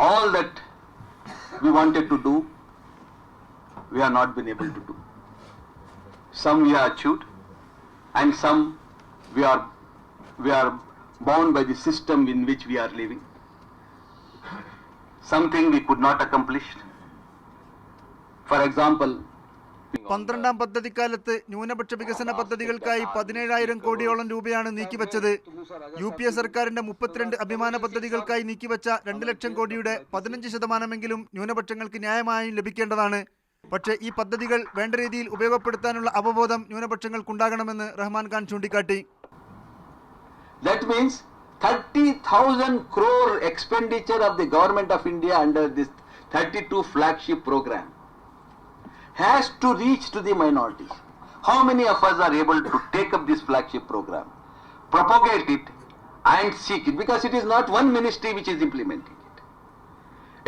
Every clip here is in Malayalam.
all that we wanted to do, we have not been able to do. Some we have achieved, and some we are bound by the system in which we are living. Something we could not accomplish. For example, 12ാം പദ്ധതിക്കാലത്ത് ന്യൂനപക്ഷ വികസന പദ്ധതികൾക്കായി 17,000 കോടിയോളം രൂപയാണ് നീക്കിവച്ചത്. UPA സർക്കാരിന്റെ 32 അഭിമാന പദ്ധതികൾക്കായി നീക്കിവച്ച 2 ലക്ഷം കോടിയുടെ 15% ന്യൂനപക്ഷങ്ങൾക്ക് ന്യായമായും ലഭിക്കേണ്ടതാണ്. പക്ഷേ ഈ പദ്ധതികൾ വേണ്ട രീതിയിൽ ഉപയോഗപ്പെടുത്താനുള്ള അവബോധം ന്യൂനപക്ഷങ്ങൾക്കുണ്ടാകണമെന്ന് റഹ്മാൻ ഖാൻ ചൂണ്ടിക്കാട്ടി. That means 30,000 crore expenditure of the government of India under this 32 flagship program has to reach to the minorities. How many of us are able to take up this flagship program, propagate it and seek it? Because it is not one ministry which is implementing it.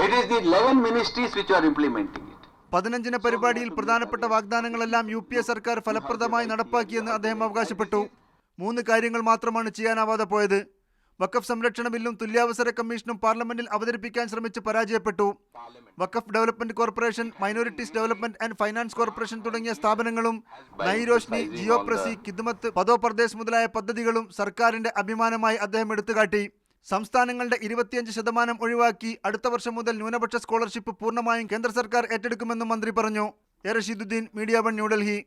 It is the 11 ministries which are implementing it. 15 പരിപാടിയിൽ പ്രധാനപ്പെട്ട വാഗ്ദാനങ്ങളെല്ലാം UPA സർക്കാർ ഫലപ്രദമായി നടപ്പാക്കിയെന്ന് അദ്ദേഹം അവകാശപ്പെട്ടു. 3 കാര്യങ്ങൾ മാത്രമാണ് ചെയ്യാനാവാതെ പോയത്. വഖഫ് സംരക്ഷണ ബില്ലും തുല്യാവസര കമ്മീഷനും പാർലമെന്റിൽ അവതരിപ്പിക്കാൻ ശ്രമിച്ച് പരാജയപ്പെട്ടു. Waqf development corporation, minorities development and finance corporation തുടങ്ങിയ സ്ഥാപനങ്ങളും നയി രോഷ്നി, ജിയോ പ്രസി, ഖിദ്മത്ത്, പദോ പർദേശ് മുതലായ പദ്ധതികളും സർക്കാരിന്റെ അഭിമാനമായി അദ്ദേഹം എടുത്തുകാട്ടി. സംസ്ഥാനങ്ങളുടെ 25% ഒഴിവാക്കി അടുത്ത വർഷം മുതൽ ന്യൂനപക്ഷ സ്കോളർഷിപ്പ് പൂർണ്ണമായും കേന്ദ്ര സർക്കാർ ഏറ്റെടുക്കുമെന്നും മന്ത്രി പറഞ്ഞു. A Rashiduddin, media 1, New Delhi.